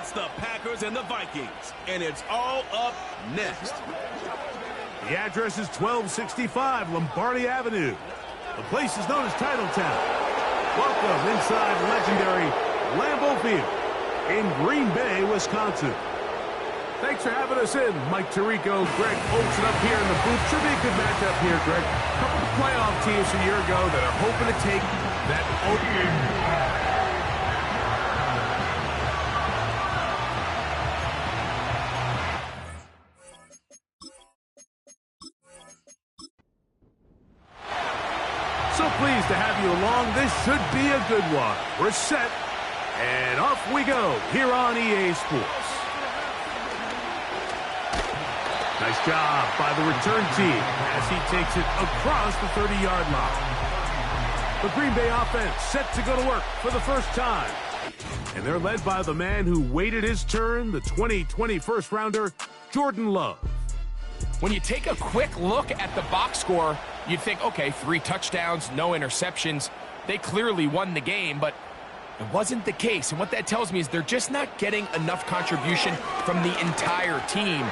It's the Packers and the Vikings, and it's all up next. The address is 1265 Lombardi Avenue. The place is known as Titletown. Welcome inside legendary Lambeau Field in Green Bay, Wisconsin. Thanks for having us in, Mike Tirico, Greg Olsen up here in the booth. Should be a good matchup here, Greg. A couple of playoff teams a year ago that are hoping to take that opening. So pleased to have you along. This should be a good one. We're set, and off we go here on EA Sports. Nice job by the return team as he takes it across the 30-yard line. The Green Bay offense set to go to work for the first time. And they're led by the man who waited his turn, the 2020 first-rounder, Jordan Love. When you take a quick look at the box score, you'd think, okay, 3 touchdowns, no interceptions. They clearly won the game, but it wasn't the case. And what that tells me is they're just not getting enough contribution from the entire team.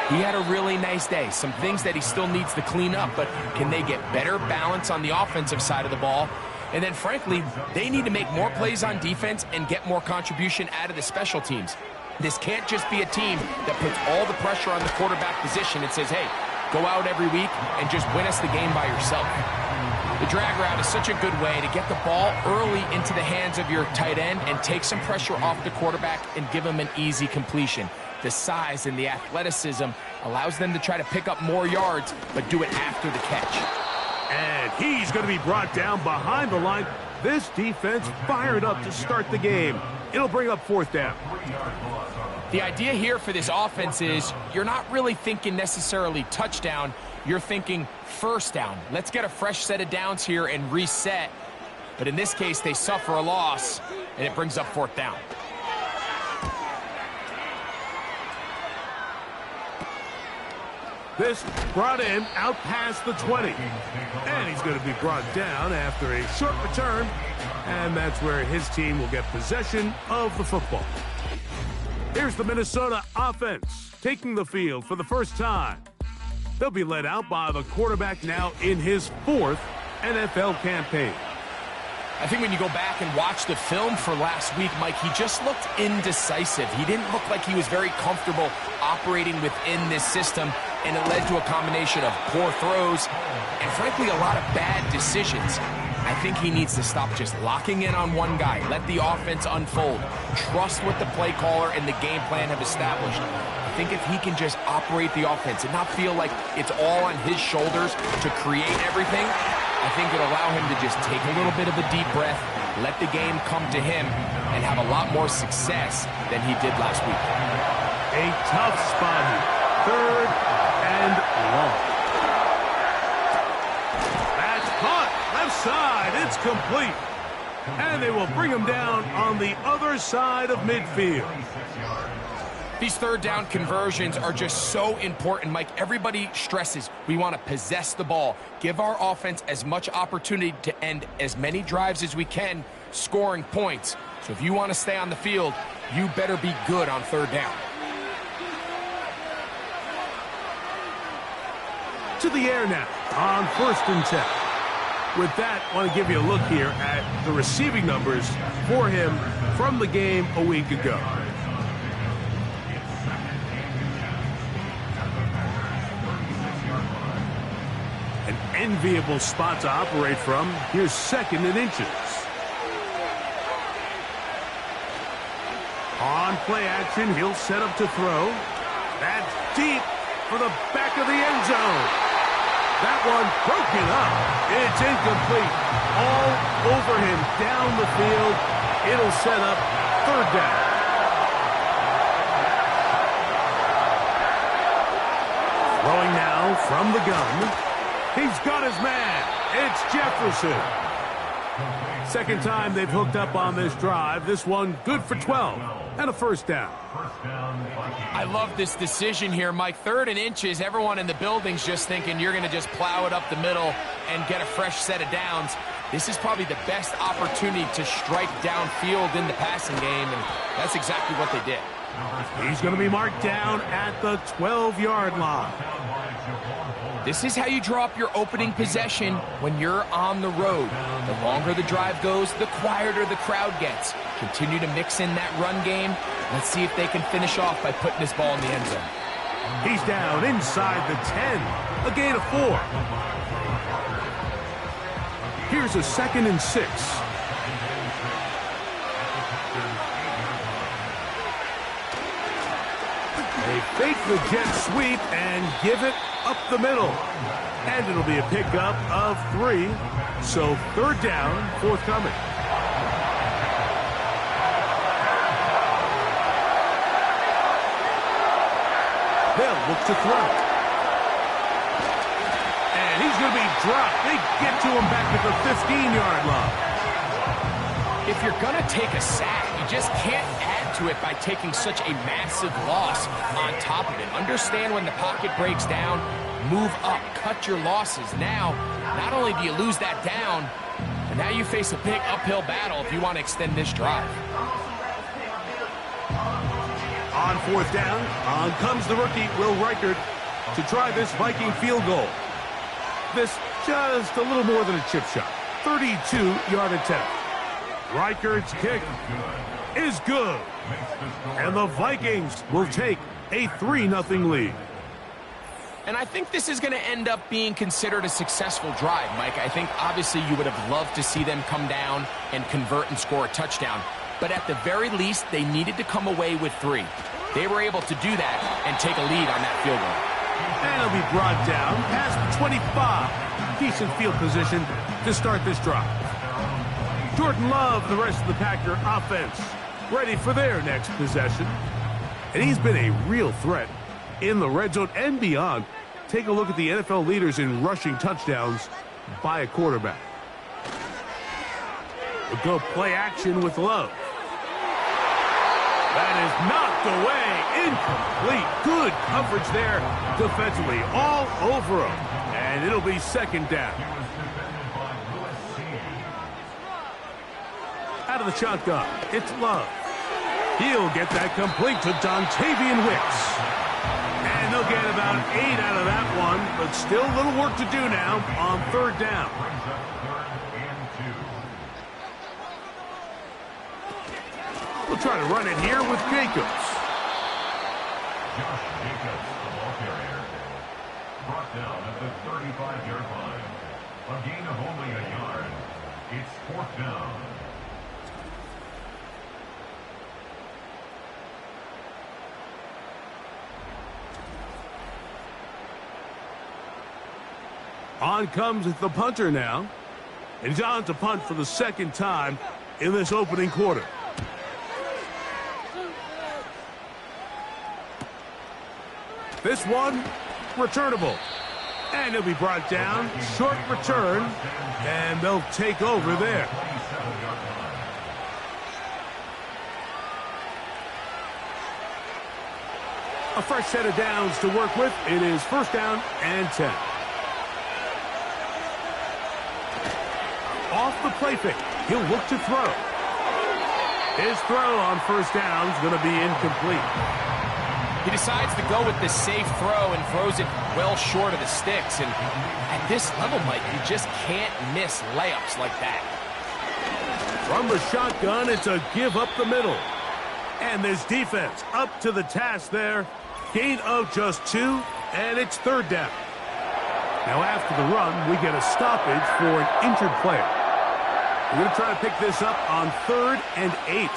He had a really nice day. Some things that he still needs to clean up, but can they get better balance on the offensive side of the ball? And then, frankly, they need to make more plays on defense and get more contribution out of the special teams. This can't just be a team that puts all the pressure on the quarterback position and says, hey, go out every week and just win us the game by yourself. The drag route is such a good way to get the ball early into the hands of your tight end and take some pressure off the quarterback and give him an easy completion. The size and the athleticism allows them to try to pick up more yards, but do it after the catch. And he's going to be brought down behind the line. This defense fired up to start the game. It'll bring up 4th down. The idea here for this offense is you're not really thinking necessarily touchdown. You're thinking first down. Let's get a fresh set of downs here and reset. But in this case, they suffer a loss, and it brings up 4th down. This brought in out past the 20. And he's going to be brought down after a short return. And that's where his team will get possession of the football. Here's the Minnesota offense taking the field for the first time. They'll be led out by the quarterback now in his 4th NFL campaign. I think when you go back and watch the film for last week, Mike, he just looked indecisive. He didn't look like he was very comfortable operating within this system, and it led to a combination of poor throws and, frankly, a lot of bad decisions. I think he needs to stop just locking in on one guy. Let the offense unfold. Trust what the play caller and the game plan have established. I think if he can just operate the offense and not feel like it's all on his shoulders to create everything, I think it'll allow him to just take a little bit of a deep breath, let the game come to him, and have a lot more success than he did last week. A tough spot here. 3rd and long. That's caught. Left side. It's complete. And they will bring him down on the other side of midfield. These 3rd down conversions are just so important, Mike. Everybody stresses we want to possess the ball, give our offense as much opportunity to end as many drives as we can, scoring points. So if you want to stay on the field, you better be good on 3rd down. To the air now on 1st and 10. With that, I want to give you a look here at the receiving numbers for him from the game a week ago. An enviable spot to operate from. Here's 2nd and inches. On play action, he'll set up to throw. That's deep for the back of the end zone. That one broken up. It's incomplete. All over him down the field. It'll set up 3rd down. Throwing now from the gun. He's got his man. It's Jefferson. 2nd time they've hooked up on this drive. This one good for 12 and a 1st down. I love this decision here, Mike. 3rd and inches. Everyone in the building's just thinking you're going to just plow it up the middle and get a fresh set of downs. This is probably the best opportunity to strike downfield in the passing game, and that's exactly what they did. He's going to be marked down at the 12-yard line. This is how you draw up your opening possession when you're on the road. The longer the drive goes, the quieter the crowd gets. Continue to mix in that run game. Let's see if they can finish off by putting this ball in the end zone. He's down inside the 10, a gain of 4. Here's a 2nd and 6. They fake the jet sweep and give it up the middle. And it'll be a pickup of 3. So 3rd down, forthcoming. They'll look to throw. And he's going to be dropped. They get to him back at the 15-yard line. If you're going to take a sack, you just can't add to it by taking such a massive loss on top of it. Understand when the pocket breaks down, move up, cut your losses. Now, not only do you lose that down, but now you face a big uphill battle if you want to extend this drive. On 4th down, on comes the rookie, Will Reichert, to try this Viking field goal. This just a little more than a chip shot. 32-yard attempt. Reichert's kick is good. And the Vikings will take a 3-0 lead. And I think this is going to end up being considered a successful drive, Mike. I think obviously you would have loved to see them come down and convert and score a touchdown. But at the very least, they needed to come away with 3. They were able to do that and take a lead on that field goal. And he'll be brought down past the 25. Decent field position to start this drive. Jordan Love and the rest of the Packer offense ready for their next possession. And he's been a real threat in the red zone and beyond. Take a look at the NFL leaders in rushing touchdowns by a quarterback. We'll go play action with Love. That is knocked away. Incomplete. Good coverage there defensively. All over him. And it'll be 2nd down. Out of the shotgun, it's Love. He'll get that complete to Dontavian Wicks. And they'll get about 8 out of that one, but still a little work to do now on 3rd down. We'll try to run it here with Jacobs. Josh Jacobs, the ball carrier. Brought down at the 35-yard line. A gain of only a yard. It's 4th down. On comes the punter now. And he's on to punt for the 2nd time in this opening quarter. This one, returnable. And he'll be brought down. Short return. And they'll take over there. A fresh set of downs to work with. It is 1st down and 10. Off the play fake. He'll look to throw. His throw on 1st down is going to be incomplete. He decides to go with the safe throw and throws it well short of the sticks. And at this level, Mike, you just can't miss layups like that. From the shotgun, it's a give up the middle. And this defense up to the task there. Gain of just 2, and it's 3rd down. Now after the run, we get a stoppage for an injured player. We're going to try to pick this up on 3rd and 8.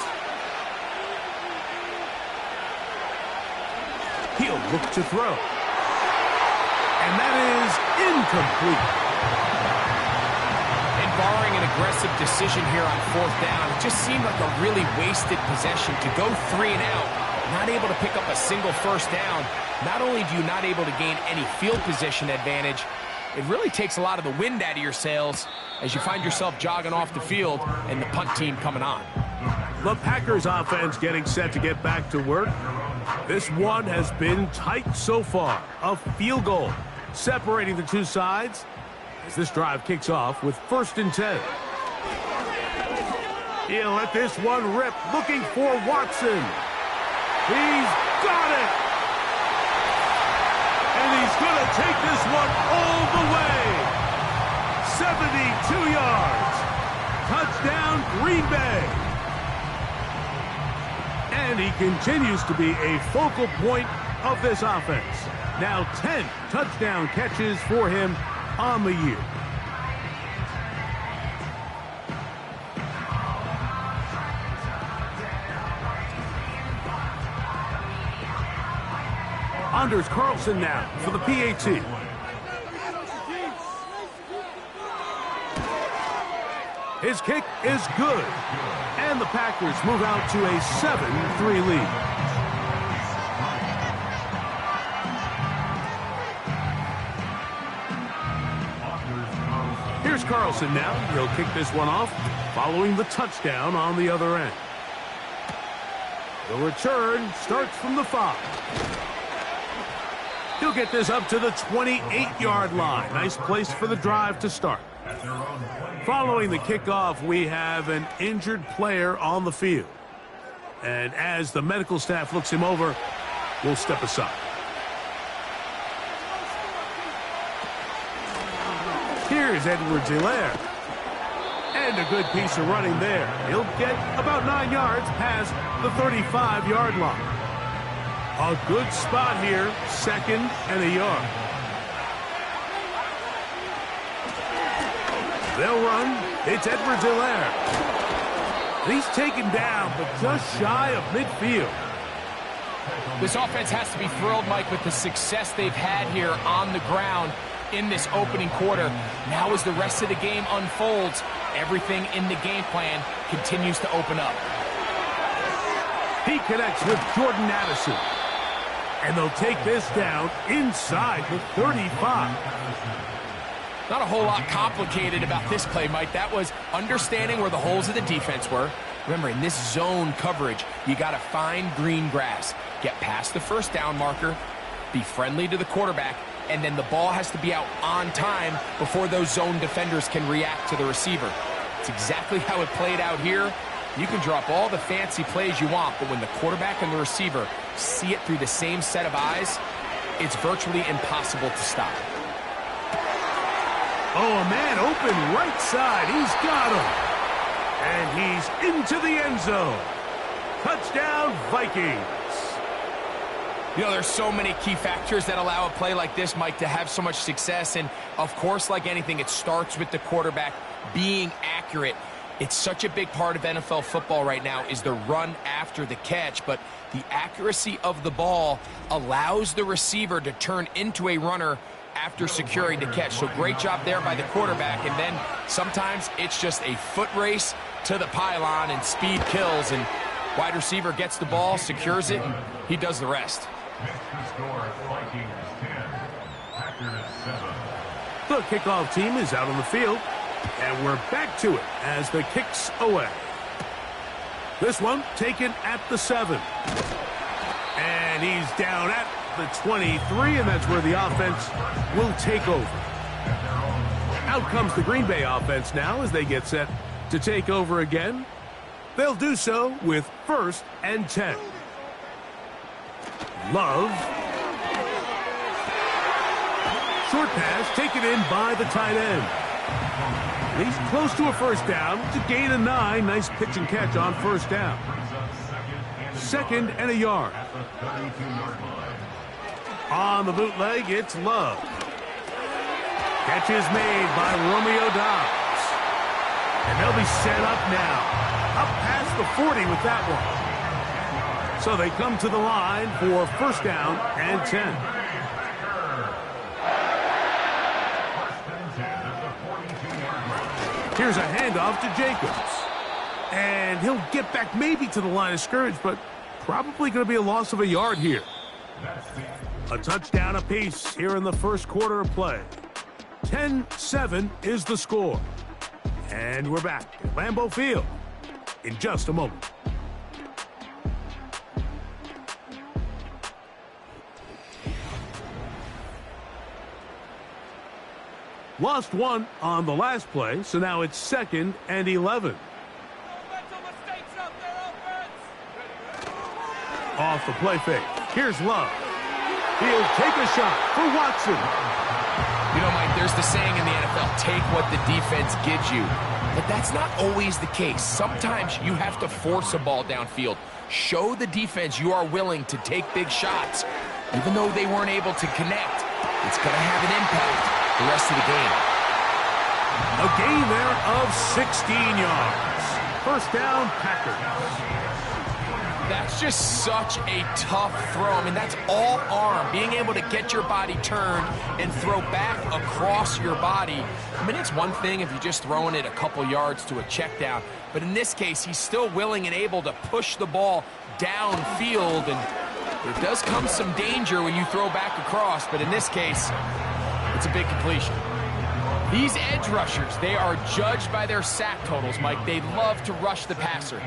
He'll look to throw. And that is incomplete. And barring an aggressive decision here on 4th down, it just seemed like a really wasted possession to go 3 and out, not able to pick up a single 1st down. Not only do you not able to gain any field position advantage, it really takes a lot of the wind out of your sails as you find yourself jogging off the field and the punt team coming on. The Packers offense getting set to get back to work. This one has been tight so far. A field goal separating the two sides as this drive kicks off with 1st and 10. He'll let this one rip, looking for Watson. He's got it! And he's going to take this one all the way. 72 yards. Touchdown, Green Bay. And he continues to be a focal point of this offense. Now 10 touchdown catches for him on the year. Anders Carlson now for the PAT. His kick is good. And the Packers move out to a 7-3 lead. Here's Carlson now. He'll kick this one off, following the touchdown on the other end. The return starts from the 5. He'll get this up to the 28-yard line. Nice place for the drive to start. Following the kickoff, we have an injured player on the field. And as the medical staff looks him over, we'll step aside. Here's Edwards-Helaire. And a good piece of running there. He'll get about 9 yards past the 35-yard line. A good spot here, 2nd and a yard. They'll run. It's Edwards-Helaire. He's taken down, but just shy of midfield. This offense has to be thrilled, Mike, with the success they've had here on the ground in this opening quarter. Now as the rest of the game unfolds, everything in the game plan continues to open up. He connects with Jordan Addison. And they'll take this down inside the 35. Not a whole lot complicated about this play, Mike. That was understanding where the holes of the defense were. Remember, in this zone coverage, you got to find green grass. Get past the first down marker, be friendly to the quarterback, and then the ball has to be out on time before those zone defenders can react to the receiver. It's exactly how it played out here. You can drop all the fancy plays you want, but when the quarterback and the receiver see it through the same set of eyes, it's virtually impossible to stop. Oh, a man open right side. He's got him. And he's into the end zone. Touchdown, Vikings. You know, there's so many key factors that allow a play like this, Mike, to have so much success. And, of course, like anything, it starts with the quarterback being accurate. It's such a big part of NFL football right now is the run after the catch, but the accuracy of the ball allows the receiver to turn into a runner after securing the catch. So great job there by the quarterback, and then sometimes it's just a foot race to the pylon and speed kills, and wide receiver gets the ball, secures it, and he does the rest. The score, Vikings 10, Packers 7. The kickoff team is out on the field. And we're back to it as the kick's away. This one taken at the 7. And he's down at the 23, and that's where the offense will take over. Out comes the Green Bay offense now as they get set to take over again. They'll do so with 1st and 10. Love. Short pass taken in by the tight end. He's close to a first down. It's a gain of 9. Nice pitch and catch on first down. 2nd and a yard. On the bootleg, it's Love. Catch is made by Romeo Doubs. And they'll be set up now. Up past the 40 with that one. So they come to the line for first down and 10. Here's a handoff to Jacobs. And he'll get back maybe to the line of scrimmage, but probably going to be a loss of a yard here. A touchdown apiece here in the first quarter of play. 10-7 is the score. And we're back at Lambeau Field in just a moment. Lost one on the last play, so now it's 2nd and 11. Off the play fake. Here's Love. He'll take a shot for Watson. You know, Mike, there's the saying in the NFL, take what the defense gives you. But that's not always the case. Sometimes you have to force a ball downfield. Show the defense you are willing to take big shots. Even though they weren't able to connect, it's going to have an impact the rest of the game. A gain there of 16 yards. First down, Packers. That's just such a tough throw. I mean, that's all arm. Being able to get your body turned and throw back across your body. I mean, it's one thing if you're just throwing it a couple yards to a check down. But in this case, he's still willing and able to push the ball downfield. And there does come some danger when you throw back across. But in this case, it's a big completion. These edge rushers, they are judged by their sack totals, Mike. They love to rush the passer.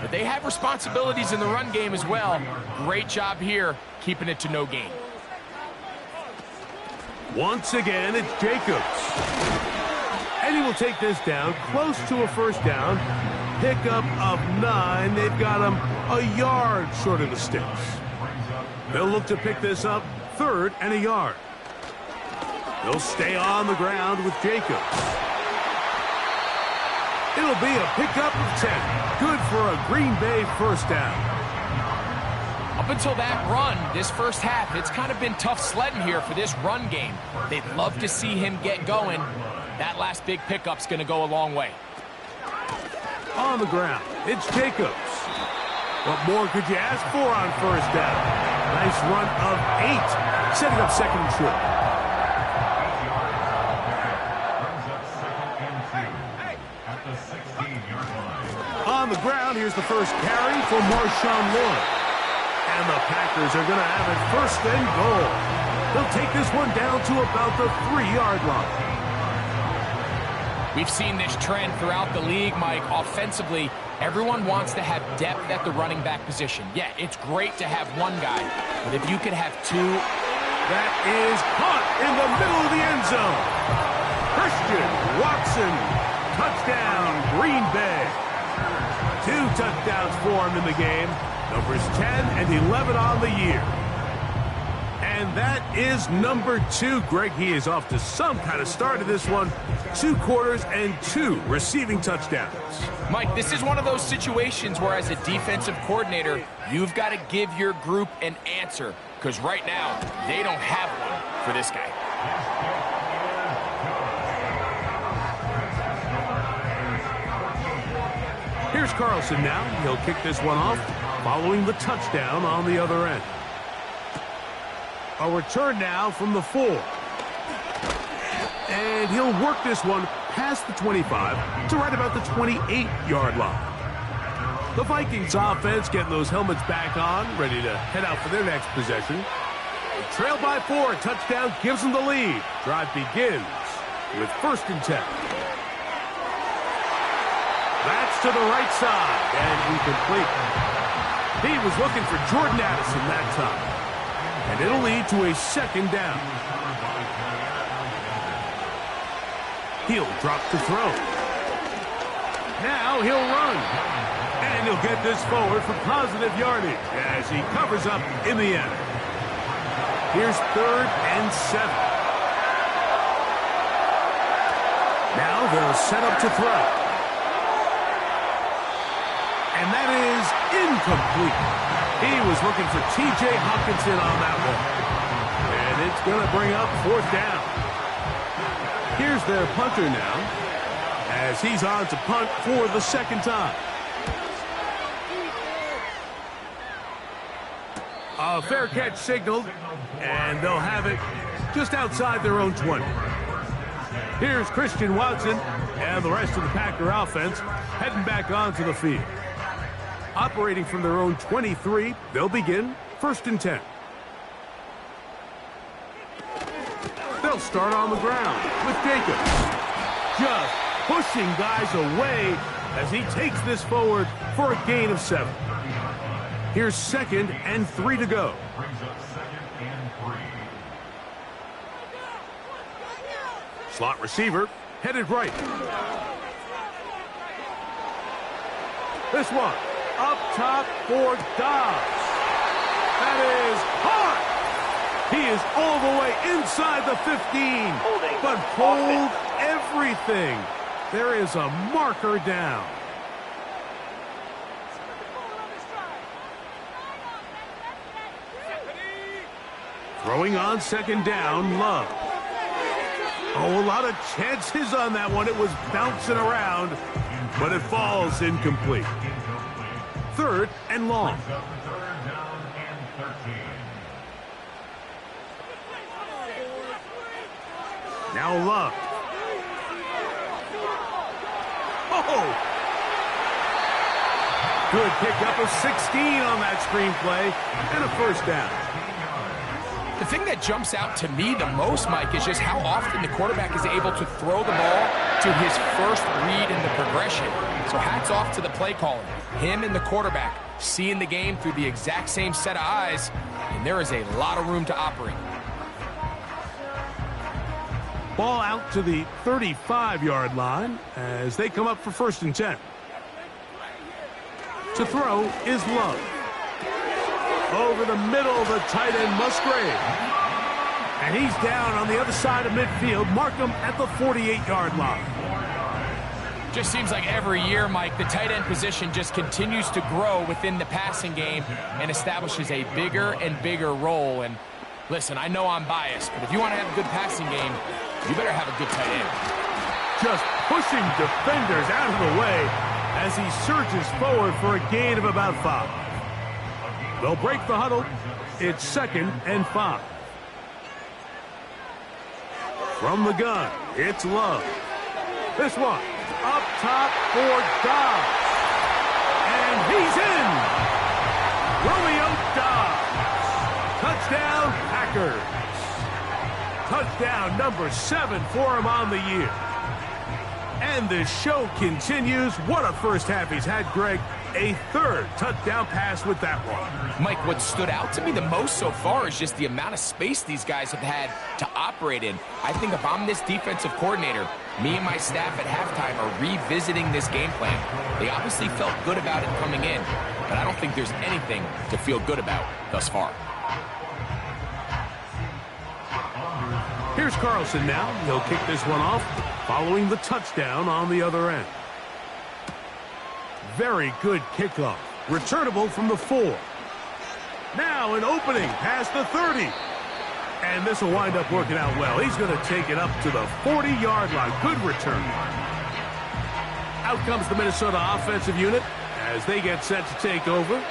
But they have responsibilities in the run game as well. Great job here, keeping it to no gain. Once again, it's Jacobs. And he will take this down close to a first down. Pickup of 9. They've got him a yard short of the sticks. They'll look to pick this up 3rd and a yard. They'll stay on the ground with Jacobs. It'll be a pickup of 10. Good for a Green Bay first down. Up until that run, this first half, it's kind of been tough sledding here for this run game. They'd love to see him get going. That last big pickup's going to go a long way. On the ground, it's Jacobs. What more could you ask for on first down? Nice run of 8, setting up 2nd and short. On the ground, here's the first carry for Marshawn Lloyd. And the Packers are going to have it 1st and goal. They'll take this one down to about the 3-yard line. We've seen this trend throughout the league, Mike. Offensively, everyone wants to have depth at the running back position. Yeah, it's great to have one guy, but if you could have 2... That is caught in the middle of the end zone. Christian Watson, touchdown, Green Bay. 2 touchdowns for him in the game. Numbers 10 and 11 on the year. And that is number 2. Greg, he is off to some kind of start of this one. 2 quarters and 2 receiving touchdowns. Mike, this is one of those situations where as a defensive coordinator, you've got to give your group an answer. Because right now, they don't have one for this guy. Here's Carlson now. He'll kick this one off, following the touchdown on the other end. A return now from the 4. And he'll work this one past the 25 to right about the 28-yard line. The Vikings offense getting those helmets back on, ready to head out for their next possession. They trail by 4. A touchdown gives them the lead. Drive begins with 1st and 10. That's to the right side and incomplete. He was looking for Jordan Addison that time. And it'll lead to a 2nd down. He'll drop to throw. Now he'll run. And he'll get this forward for positive yardage as he covers up in the end. Here's 3rd and 7. Now they'll set up to throw. And that is incomplete. He was looking for T.J. Hockenson on that one. And it's going to bring up 4th down. Here's their punter now, as he's on to punt for the 2nd time. A fair catch signaled, and they'll have it just outside their own 20. Here's Christian Watson and the rest of the Packer offense heading back onto the field. Operating from their own 23, they'll begin 1st and 10. They'll start on the ground with Jacobs. Just pushing guys away as he takes this forward for a gain of 7. Here's 2nd and 3 to go. Slot receiver headed right. This one up top for Dobbs. inside the 15, but hold everything. There is a marker down. Throwing on second down, Love. Oh, a lot of chances on that one. It was bouncing around, but it falls incomplete. Third and long. Now Love. Oh! Good pickup of 16 on that screenplay and a first down. The thing that jumps out to me the most, Mike, is just how often the quarterback is able to throw the ball to his first read in the progression. So hats off to the play caller. Him and the quarterback seeing the game through the exact same set of eyes, and there is a lot of room to operate. Ball out to the 35-yard line as they come up for 1st and 10. To throw is Love. Over the middle, the tight end Musgrave. And he's down on the other side of midfield. Markham at the 48-yard line. Just seems like every year, Mike, the tight end position just continues to grow within the passing game and establishes a bigger and bigger role. And listen, I know I'm biased, but if you want to have a good passing game, you better have a good tight end. Just pushing defenders out of the way as he surges forward for a gain of about 5. They'll break the huddle. It's 2nd and 5. From the gun, it's Love. This one, up top for Dobbs. And he's in. Romeo Dobbs. Touchdown, Packers. Touchdown number 7 for him on the year. And the show continues. What a first half he's had, Greg. A 3rd touchdown pass with that one. Mike, what stood out to me the most so far is just the amount of space these guys have had to operate in. I think if I'm this defensive coordinator, me and my staff at halftime are revisiting this game plan. They obviously felt good about it coming in, but I don't think there's anything to feel good about thus far. Here's Carlson now. He'll kick this one off following the touchdown on the other end. Very good kickoff. Returnable from the 4. Now an opening past the 30. And this will wind up working out well. He's going to take it up to the 40-yard line. Good return. Out comes the Minnesota offensive unit as they get set to take over.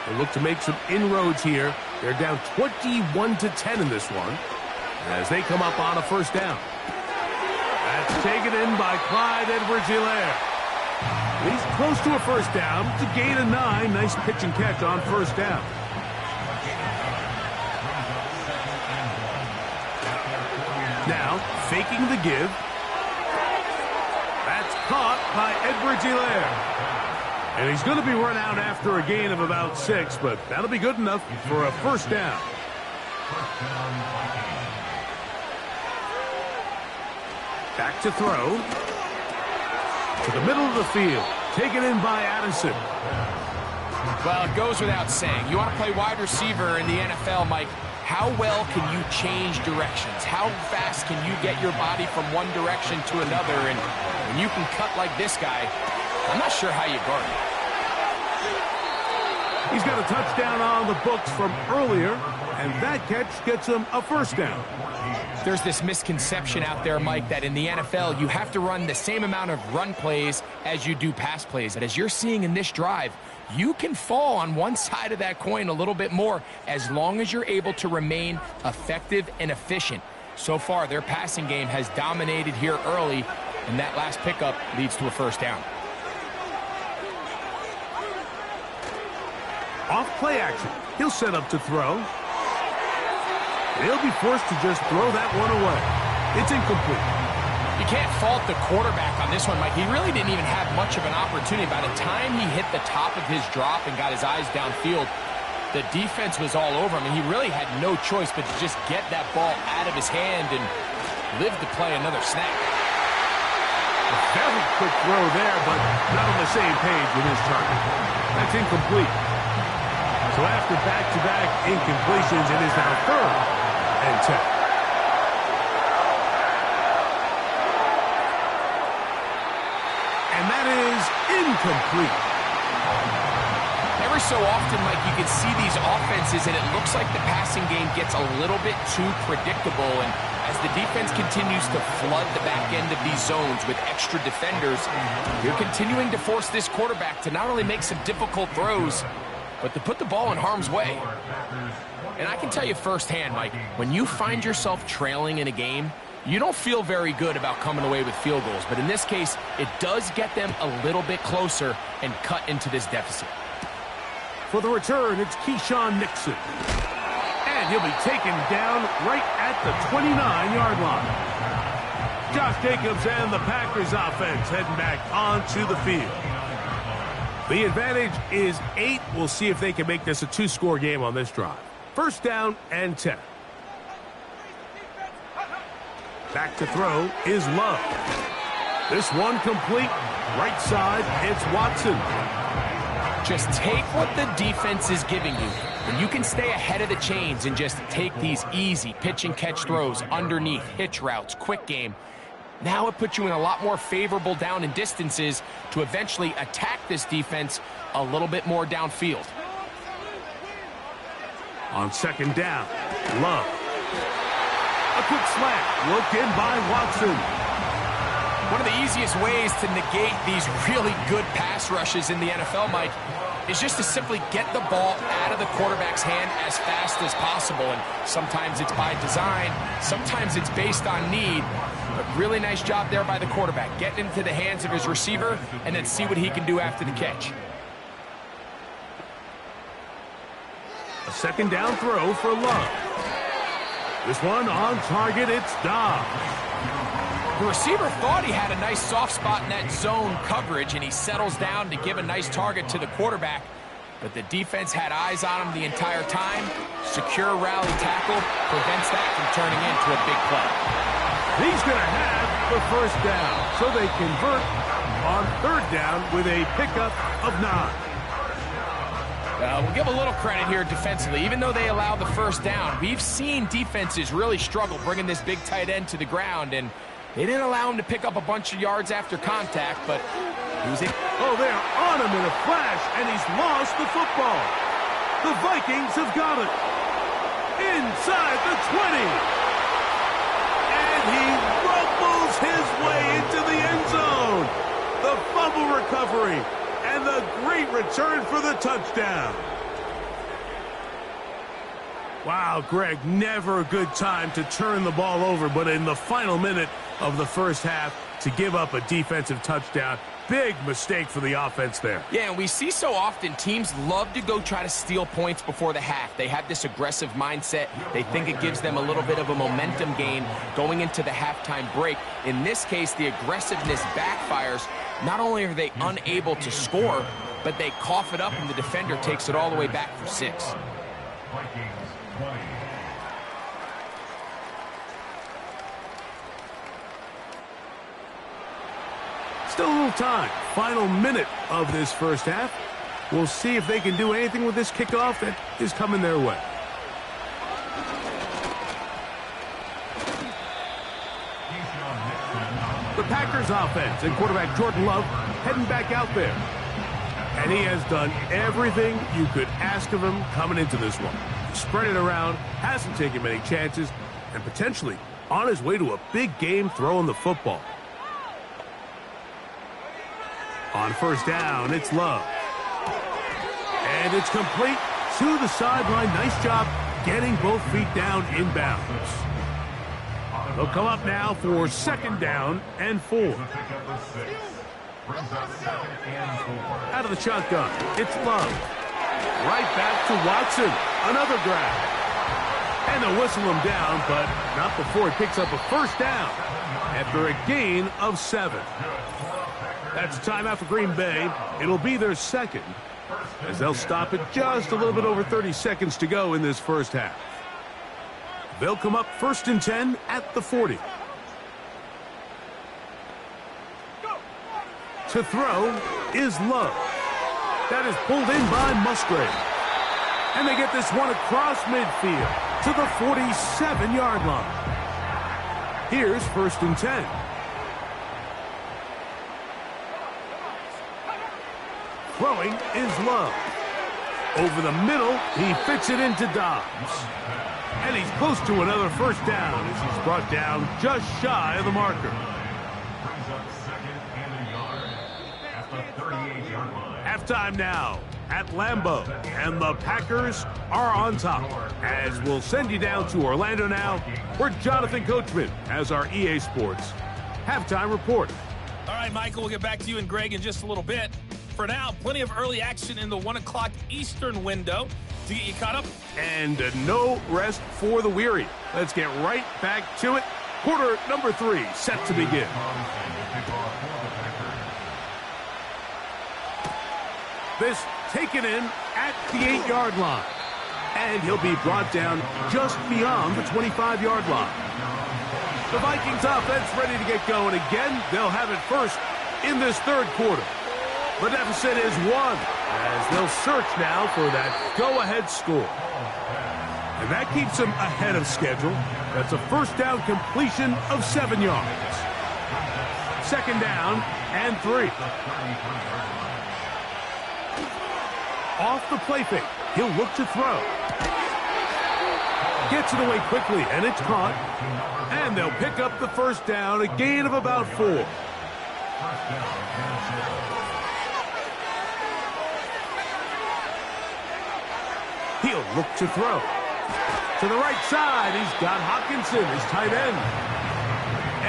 They look to make some inroads here. They're down 21-10 in this one as they come up on a first down. That's taken in by Clyde Edwards-Helaire. He's close to a first down to gain a 9. Nice pitch and catch on first down. Now, faking the give. That's caught by Edwards-Helaire. And he's going to be run out after a gain of about 6, but that'll be good enough for a first down. Back to throw. To the middle of the field. Taken in by Addison. Well, it goes without saying. You want to play wide receiver in the NFL, Mike. How well can you change directions? How fast can you get your body from one direction to another? And when you can cut like this guy, I'm not sure how you guard it. He's got a touchdown on the books from earlier, and that catch gets him a first down. There's this misconception out there, Mike, that in the NFL, you have to run the same amount of run plays as you do pass plays. And as you're seeing in this drive, you can fall on one side of that coin a little bit more as long as you're able to remain effective and efficient. So far, their passing game has dominated here early, and that last pickup leads to a first down. Off play action. He'll set up to throw. He'll be forced to just throw that one away. It's incomplete. You can't fault the quarterback on this one, Mike. He really didn't even have much of an opportunity. By the time he hit the top of his drop and got his eyes downfield, the defense was all over him, and he really had no choice but to just get that ball out of his hand and live to play another snap. A very quick throw there, but not on the same page with his target. That's incomplete. So after back-to-back incompletions, it is now 3rd and 10. incomplete. Every so often, Mike, you can see these offenses, and it looks like the passing game gets a little bit too predictable. And as the defense continues to flood the back end of these zones with extra defenders, you're continuing to force this quarterback to not only make some difficult throws, but to put the ball in harm's way. And I can tell you firsthand, Mike, when you find yourself trailing in a game, you don't feel very good about coming away with field goals. But in this case, it does get them a little bit closer and cut into this deficit. For the return, it's Keyshawn Nixon. And he'll be taken down right at the 29-yard line. Josh Jacobs and the Packers offense heading back onto the field. The advantage is 8. We'll see if they can make this a 2-score game on this drive. First down and 10. Back to throw is Love. This one complete. Right side, it's Watson. Just take what the defense is giving you. And you can stay ahead of the chains and just take these easy pitch and catch throws underneath, hitch routes, quick game. Now it puts you in a lot more favorable down and distances to eventually attack this defense a little bit more downfield. On second down, Love. A quick slant, worked in by Watson. One of the easiest ways to negate these really good pass rushes in the NFL, Mike, is just to simply get the ball out of the quarterback's hand as fast as possible. And sometimes it's by design, sometimes it's based on need. But really nice job there by the quarterback, getting into the hands of his receiver and then see what he can do after the catch. A second down throw for Love. This one on target, it's Dobbs. The receiver thought he had a nice soft spot in that zone coverage, and he settles down to give a nice target to the quarterback. But the defense had eyes on him the entire time. Secure rally tackle prevents that from turning into a big play. He's going to have the first down, so they convert on third down with a pickup of 9. We'll give a little credit here defensively. Even though they allowed the first down, we've seen defenses really struggle bringing this big tight end to the ground, and they didn't allow him to pick up a bunch of yards after contact, but he was able. Oh, they're on him in a flash, and he's lost the football. The Vikings have got it. Inside the 20. And he rumbles his way into the end zone. The fumble recovery and the great return for the touchdown. Wow, Greg, never a good time to turn the ball over, but in the final minute of the first half to give up a defensive touchdown. Big mistake for the offense there. Yeah, and we see so often teams love to go try to steal points before the half. They have this aggressive mindset. They think it gives them a little bit of a momentum gain going into the halftime break. In this case, the aggressiveness backfires. Not only are they unable to score, but they cough it up and the defender takes it all the way back for 6. Vikings 20. Still a little time. Final minute of this first half. We'll see if they can do anything with this kickoff that is coming their way. The Packers offense and quarterback Jordan Love heading back out there. And he has done everything you could ask of him coming into this one. Spread it around, hasn't taken many chances, and potentially on his way to a big game throwing the football. On first down, it's Love. And it's complete to the sideline. Nice job getting both feet down inbounds. They'll come up now for second down and 4. Out of the shotgun, it's Love. Right back to Watson. Another grab. And they'll whistle him down, but not before he picks up a first down after a gain of 7. That's timeout for Green Bay. It'll be their second, as they'll stop it just a little bit over 30 seconds to go in this first half. They'll come up first and 10 at the 40. To throw is Love. That is pulled in by Musgrave. And they get this one across midfield to the 47-yard line. Here's first and 10. Throwing is Love. Over the middle, he fits it into Dobbs. And he's close to another first down as he's brought down just shy of the marker. Brings up second and a yard at the 38-yard line. Halftime now at Lambeau, and the Packers are on top. As we'll send you down to Orlando now, where Jonathan Coachman has our EA Sports halftime report. All right, Michael, we'll get back to you and Greg in just a little bit. For now, plenty of early action in the 1 o'clock Eastern window to get you caught up. And no rest for the weary. Let's get right back to it. Quarter number 3 set to begin. This taken in at the 8-yard line. And he'll be brought down just beyond the 25-yard line. The Vikings offense ready to get going again. They'll have it first in this third quarter. The deficit is 1 as they'll search now for that go-ahead score. And that keeps them ahead of schedule. That's a first down completion of 7 yards. Second down and 3. Off the play fake. He'll look to throw. Gets it away quickly, and it's caught. And they'll pick up the first down, a gain of about 4. He'll look to throw. To the right side, he's got Hockenson, his tight end.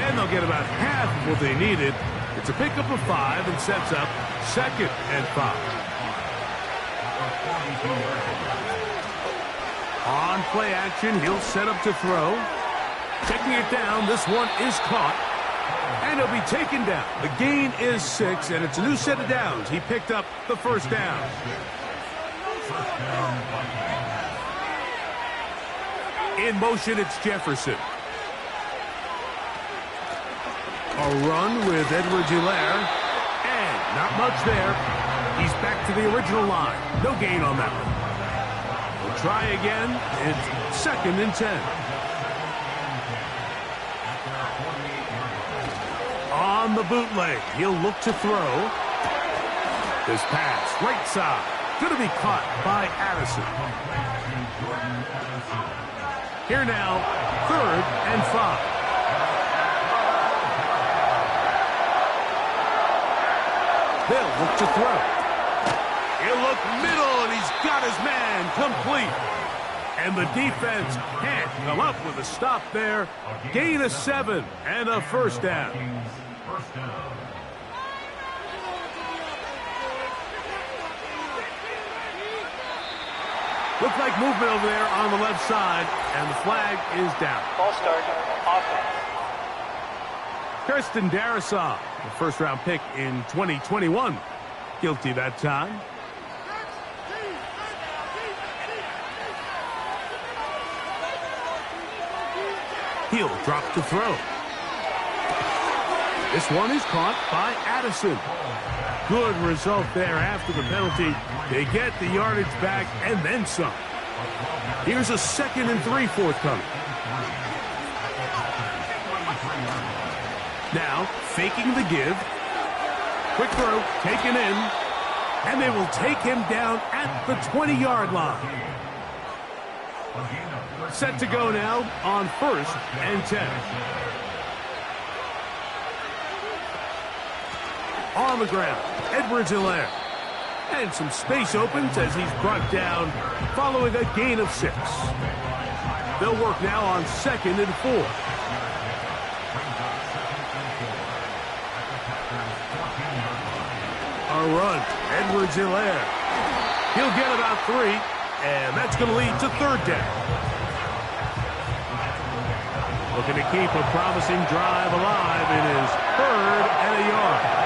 And they'll get about half of what they needed. It's a pickup of 5 and sets up second and 5. On play action, he'll set up to throw. Taking it down, this one is caught. And he'll be taken down. The gain is 6, and it's a new set of downs. He picked up the first down. In motion, it's Jefferson. A run with Edwards-Helaire. And not much there. He's back to the original line. No gain on that one. We'll try again. It's second and 10. On the bootleg, he'll look to throw. This pass, right side, going to be caught by Addison. Here now, third and 5. They'll look to throw. He'll look middle, and he's got his man complete. And the defense can't come up with a stop there. Gain of 7 and a first down. Looks like movement over there on the left side, and the flag is down. Ball start, offense. Kirsten Darrisaw, the first-round pick in 2021. Guilty that time. He'll drop to throw. This one is caught by Addison. Good result there after the penalty. They get the yardage back and then some. Here's a 2nd and 3 forthcoming. Now, faking the give. Quick throw, taken in. And they will take him down at the 20-yard line. Set to go now on 1st and 10. On the ground, Edwards-Helaire. And some space opens as he's brought down following a gain of 6. They'll work now on 2nd and 4. A run, Edwards-Helaire. He'll get about 3, and that's going to lead to 3rd down. Looking to keep a promising drive alive in his 3rd and a yard.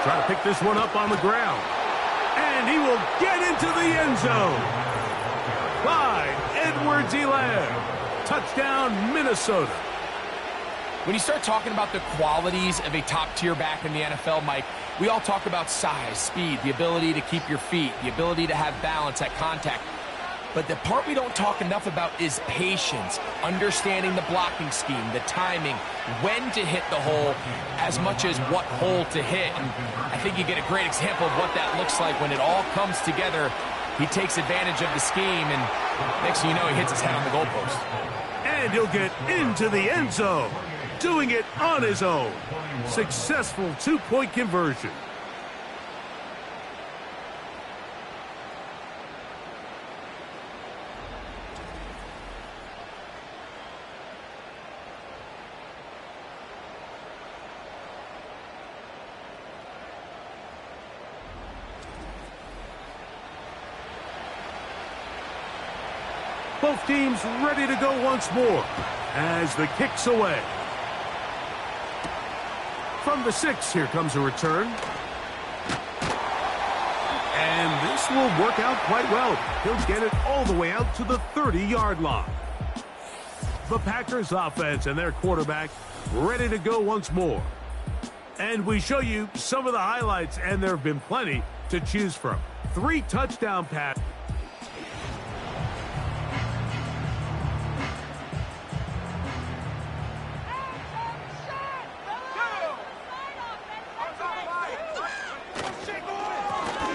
Try to pick this one up on the ground. And he will get into the end zone. By Edwards-Helaire. Touchdown, Minnesota. When you start talking about the qualities of a top-tier back in the NFL, Mike, we all talk about size, speed, the ability to keep your feet, the ability to have balance at contact. But the part we don't talk enough about is patience, understanding the blocking scheme, the timing, when to hit the hole, as much as what hole to hit. And I think you get a great example of what that looks like when it all comes together. He takes advantage of the scheme, and next thing you know, he hits his head on the goalpost. And he'll get into the end zone, doing it on his own. Successful two-point conversion. Both teams ready to go once more as the kick's away. From the 6, here comes a return. And this will work out quite well. He'll get it all the way out to the 30-yard line. The Packers offense and their quarterback ready to go once more. And we show you some of the highlights, and there have been plenty to choose from. 3 touchdown passes.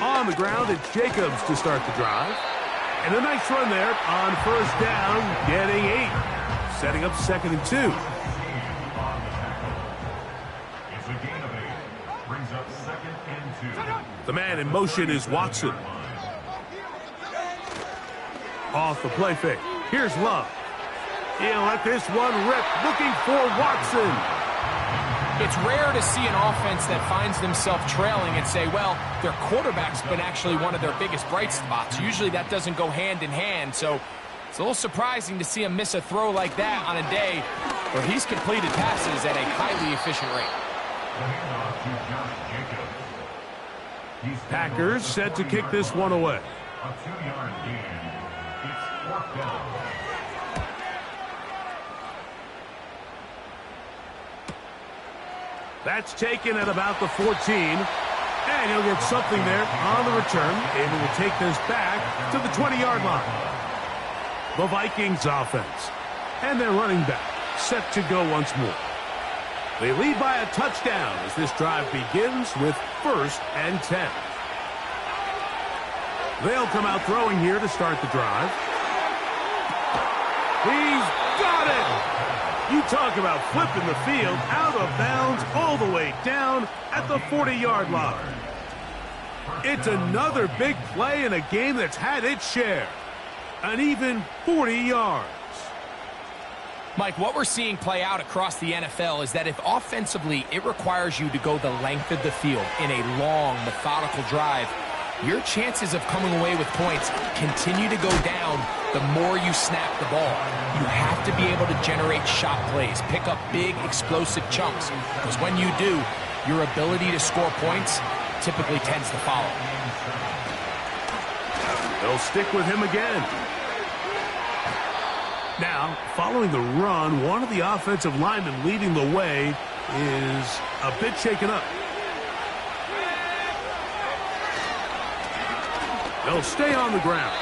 On the ground, it's Jacobs to start the drive. And a nice run there on first down, getting 8. Setting up 2nd and 2. It's a gain of 8. Brings up 2nd and 2. The man in motion is Watson. Off the play fake. Here's Love. He'll let this one rip, looking for Watson. It's rare to see an offense that finds themselves trailing and say, well, their quarterback's been actually one of their biggest bright spots. Usually that doesn't go hand in hand, so it's a little surprising to see him miss a throw like that on a day where he's completed passes at a highly efficient rate. Packers set to kick this one away. A 2-yard gain. It's 4th down. That's taken at about the 14. And he'll get something there on the return, able to take this back to the 20-yard line. The Vikings offense and their running back set to go once more. They lead by a touchdown as this drive begins with 1st and 10. They'll come out throwing here to start the drive. He's got it! You talk about flipping the field out of bounds all the way down at the 40-yard line. It's another big play in a game that's had its share. An even 40 yards. Mike, what we're seeing play out across the NFL is that if offensively it requires you to go the length of the field in a long, methodical drive, your chances of coming away with points continue to go down the more you snap the ball. You have to be able to generate shot plays, pick up big, explosive chunks, because when you do, your ability to score points typically tends to follow. They'll stick with him again. Now, following the run, one of the offensive linemen leading the way is a bit shaken up. They'll stay on the ground.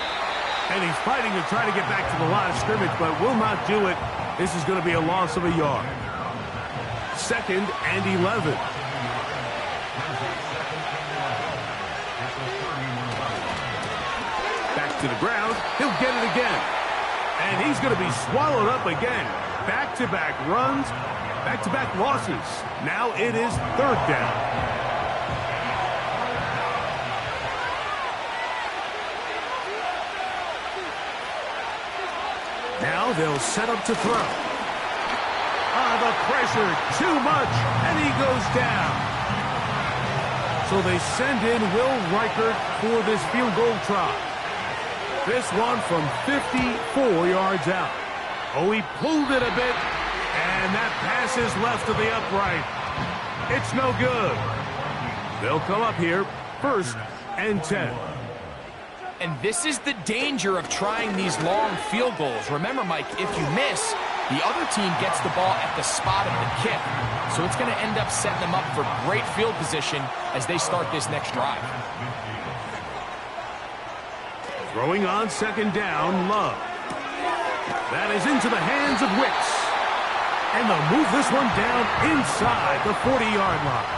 And he's fighting to try to get back to the line of scrimmage, but will not do it. This is going to be a loss of a yard. 2nd and 11. Back to the ground. He'll get it again. And he's going to be swallowed up again. Back-to-back runs, back-to-back losses. Now it is 3rd down. Now they'll set up to throw. The pressure, too much, and he goes down. So they send in Will Reichert for this field goal try. This one from 54 yards out. Oh, he pulled it a bit, and that pass is left to the upright. It's no good. They'll come up here, 1st and 10. And this is the danger of trying these long field goals. Remember, Mike, if you miss, the other team gets the ball at the spot of the kick. So it's going to end up setting them up for great field position as they start this next drive. Throwing on second down, Love. That is into the hands of Wicks. And they'll move this one down inside the 40-yard line.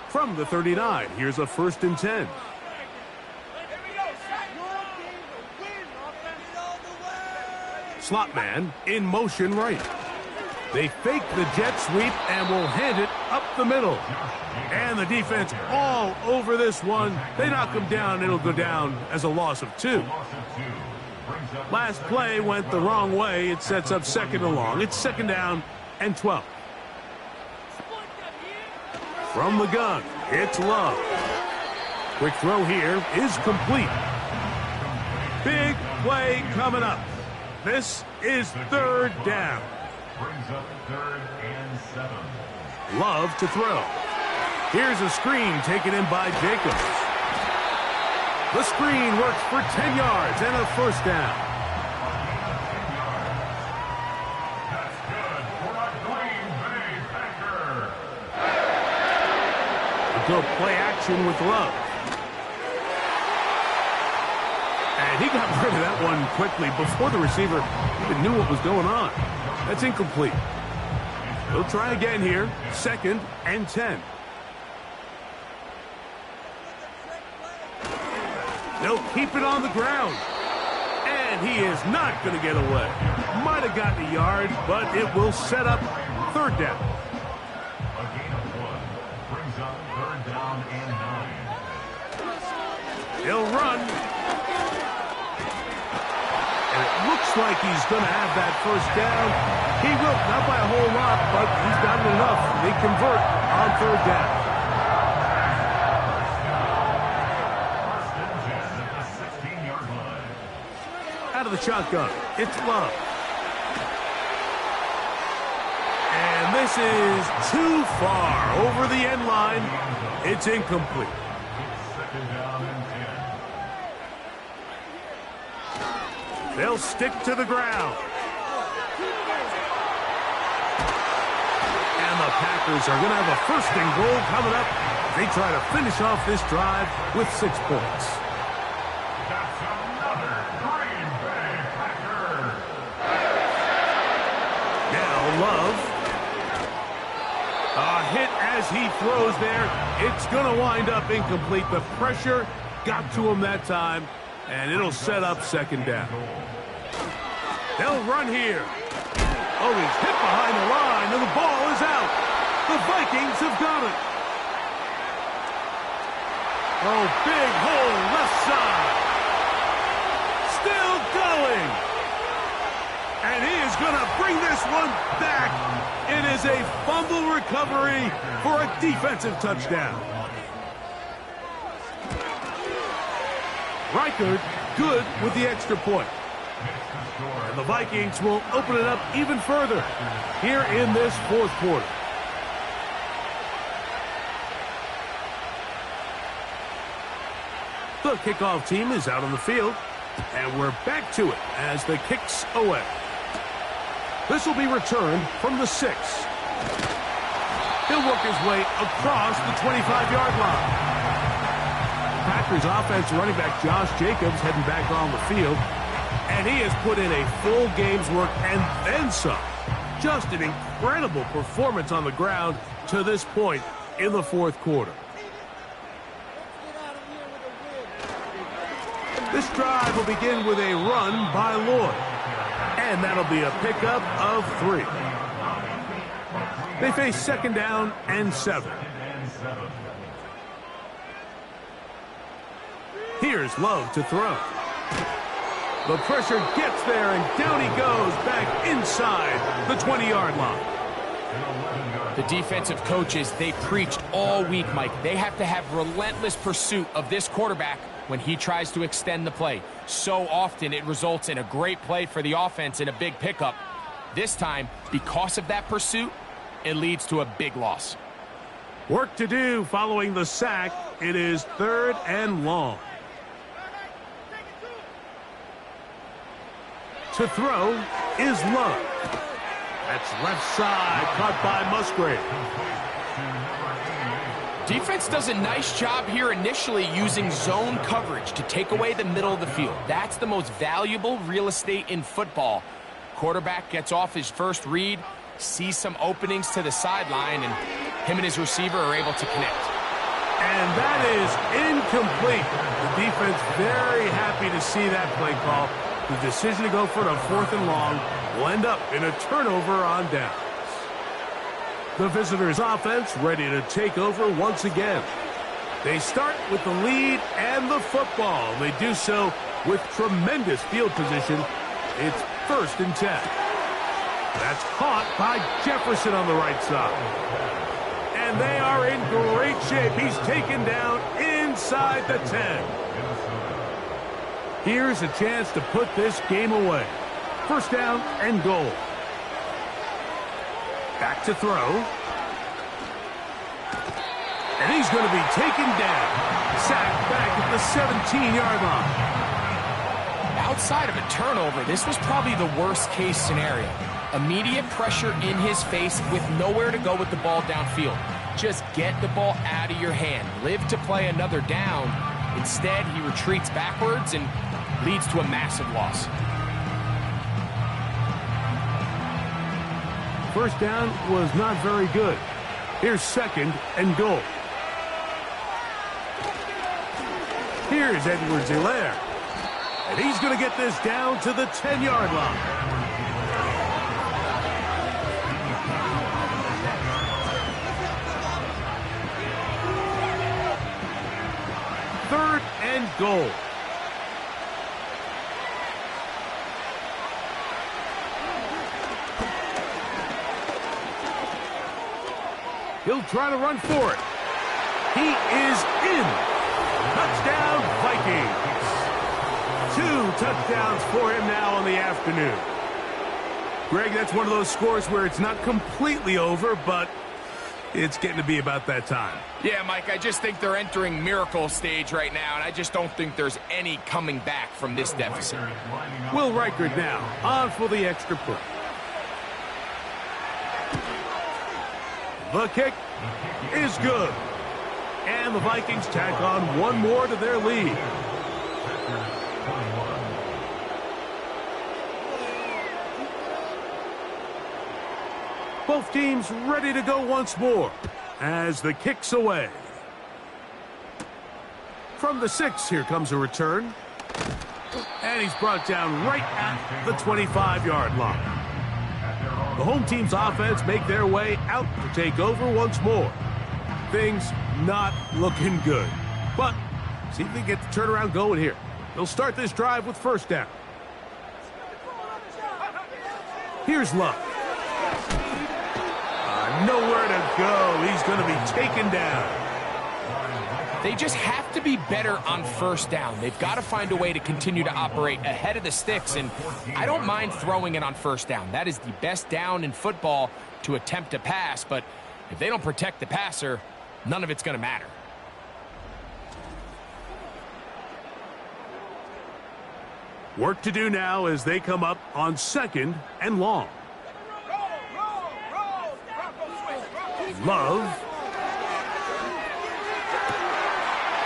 From the 39, here's a 1st and 10. Slot man in motion right. They fake the jet sweep and will hand it up the middle. And the defense all over this one. They knock him down. It'll go down as a loss of 2. Last play went the wrong way. It sets up 2nd and long. It's 2nd down and 12. From the gun, it's Love. Quick throw here is complete. Big play coming up. This is 3rd down. Brings up 3rd and 7. Love to throw. Here's a screen taken in by Jacobs. The screen works for 10 yards and a 1st down. That's good for a Green Bay Packer. Go play action with Love. And he got rid of that one quickly before the receiver even knew what was going on. That's incomplete. He'll try again here. 2nd and 10. They'll keep it on the ground. And he is not going to get away. Might have gotten a yard, but it will set up 3rd down. A gain of 1 brings up 3rd down and 9. He'll run. And it looks like he's going to have that 1st down. He will, not by a whole lot, but he's got enough. They convert on 3rd down. First and 10 at the 16-yard line. Out of the shotgun, it's Love. And this is too far over the end line. It's incomplete. It's 2nd down and 10. They'll stick to the ground. And the Packers are going to have a 1st and goal coming up. They try to finish off this drive with 6 points. That's another Green Bay Packer. Now Love. A hit as he throws there. It's going to wind up incomplete. The pressure got to him that time, and it'll set up 2nd down. They'll run here. Oh, he's hit behind the line, and the ball is out. The Vikings have got it. Oh, big hole left side. Still going. And he is going to bring this one back. It is a fumble recovery for a defensive touchdown. Reichard good with the extra point. And the Vikings will open it up even further here in this 4th quarter. The kickoff team is out on the field, and we're back to it as the kick's away. This will be returned from the 6. He'll work his way across the 25-yard line. Packers offense running back Josh Jacobs heading back on the field. And he has put in a full game's work and then some. Just an incredible performance on the ground to this point in the 4th quarter. This drive will begin with a run by Lloyd. And that'll be a pickup of 3. They face 2nd down and 7. Here's Love to throw. The pressure gets there, and down he goes back inside the 20-yard line. The defensive coaches, they preached all week, Mike. They have to have relentless pursuit of this quarterback when he tries to extend the play. So often it results in a great play for the offense and a big pickup. This time, because of that pursuit, it leads to a big loss. Work to do following the sack. It is 3rd and long. To throw is Love. That's left side, caught by Musgrave. Defense does a nice job here initially using zone coverage to take away the middle of the field. That's the most valuable real estate in football. Quarterback gets off his first read, sees some openings to the sideline, and him and his receiver are able to connect. And that is incomplete. The defense very happy to see that play call. The decision to go for it on 4th and long will end up in a turnover on downs. The visitors' offense ready to take over once again. They start with the lead and the football. They do so with tremendous field position. It's 1st and 10. That's caught by Jefferson on the right side. And they are in great shape. He's taken down inside the 10. Here's a chance to put this game away. 1st down and goal. Back to throw. And he's going to be taken down. Sacked back at the 17-yard line. Outside of a turnover, this was probably the worst-case scenario. Immediate pressure in his face with nowhere to go with the ball downfield. Just get the ball out of your hand. Live to play another down. Instead, he retreats backwards and leads to a massive loss. 1st down was not very good. Here's 2nd and goal. Here's Edwards-Helaire. And he's going to get this down to the 10-yard line. Third and goal. He'll try to run for it. He is in. Touchdown, Vikings. 2 touchdowns for him now on the afternoon. Greg, that's one of those scores where it's not completely over, but it's getting to be about that time. Yeah, Mike, I just think they're entering miracle stage right now, and I just don't think there's any coming back from this deficit. Will Reichard now on for the extra point. The kick is good. And the Vikings tack on one more to their lead. Both teams ready to go once more as the kick's away. From the 6, here comes a return. And he's brought down right at the 25-yard line. The home team's offense make their way out to take over once more. Things not looking good. But see if they get the turnaround going here. They'll start this drive with 1st down. Here's Love. Nowhere to go. He's going to be taken down. They just have to be better on 1st down. They've got to find a way to continue to operate ahead of the sticks, and I don't mind throwing it on 1st down. That is the best down in football to attempt to pass, but if they don't protect the passer, none of it's going to matter. Work to do now as they come up on 2nd and long. Love.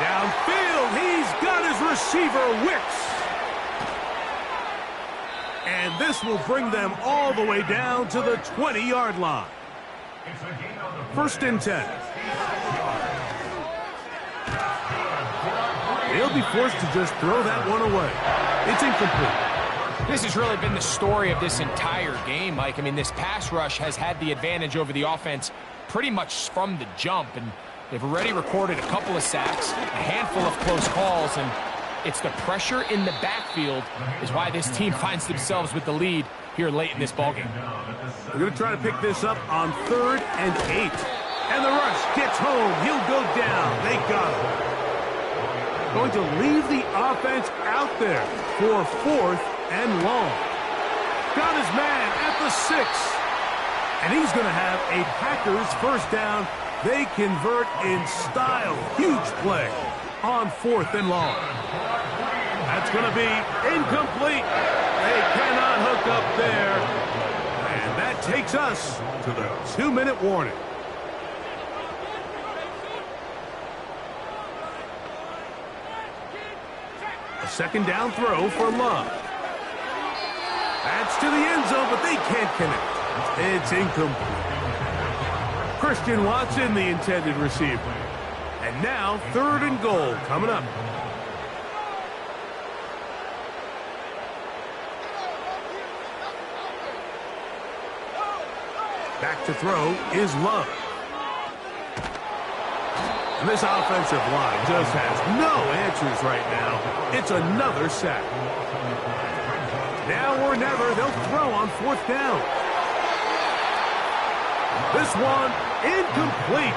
Downfield, he's got his receiver, Wicks. And this will bring them all the way down to the 20-yard line. 1st and 10. They'll be forced to just throw that one away. It's incomplete. This has really been the story of this entire game, Mike. I mean, this pass rush has had the advantage over the offense pretty much from the jump, and they've already recorded a couple of sacks, a handful of close calls, and it's the pressure in the backfield is why this team finds themselves with the lead here late in this ballgame. They're going to try to pick this up on 3rd and 8. And the rush gets home. He'll go down. They got him. Going to leave the offense out there for 4th and long. Got his man at the 6. And he's going to have a Packers 1st down. They convert in style. Huge play on 4th and long. That's going to be incomplete. They cannot hook up there. And that takes us to the 2-minute warning. A second down throw for Love. That's to the end zone, but they can't connect. It's incomplete. Christian Watson, the intended receiver. And now, 3rd and goal coming up. Back to throw is Love. And this offensive line just has no answers right now. It's another sack. Now or never, they'll throw on 4th down. This one, incomplete.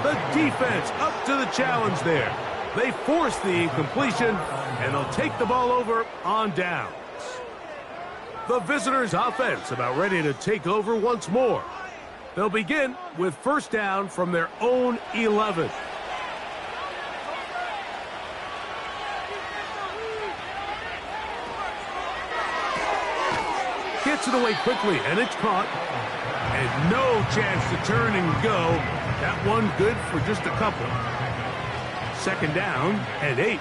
The defense up to the challenge there. They force the incompletion, and they'll take the ball over on downs. The visitors' offense about ready to take over once more. They'll begin with 1st down from their own 11. Gets it away quickly, and it's caught. And no chance to turn and go. That one good for just a couple. 2nd down and 8.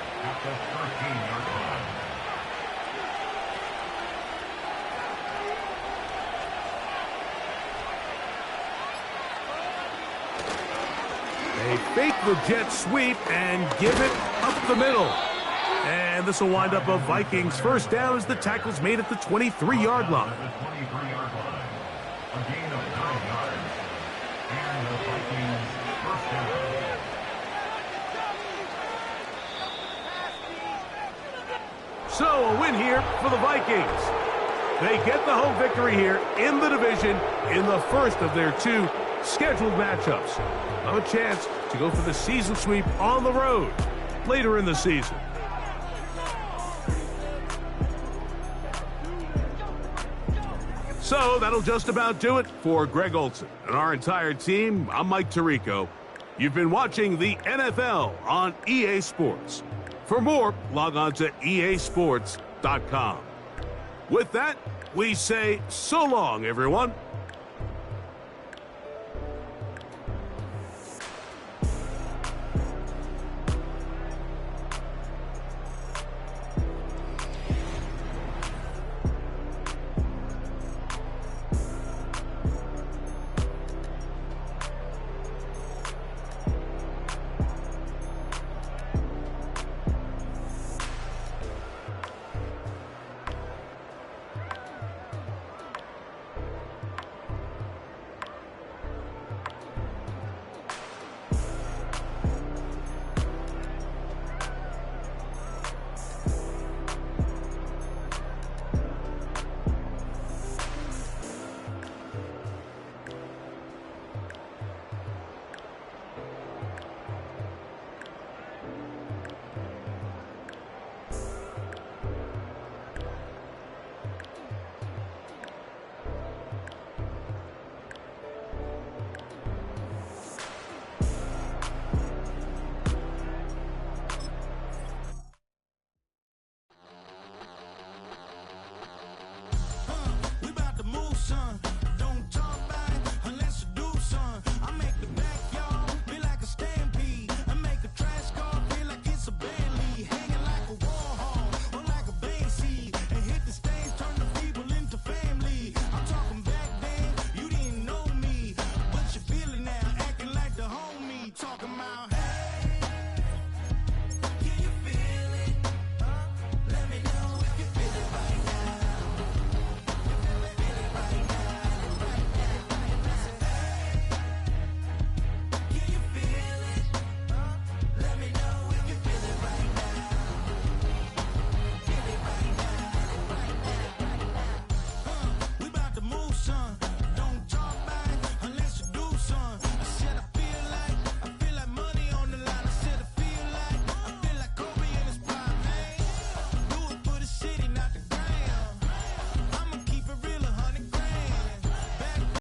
They fake the jet sweep and give it up the middle. And this will wind up a Vikings 1st down as the tackle's made at the 23-yard line. A gain of 9 yards. And the Vikings 1st down. So a win here for the Vikings. They get the home victory here in the division in the first of their 2 scheduled matchups. A chance to go for the season sweep on the road later in the season. So that'll just about do it for Greg Olsen and our entire team. I'm Mike Tirico. You've been watching the NFL on EA Sports. For more, log on to easports.com. With that, we say so long, everyone.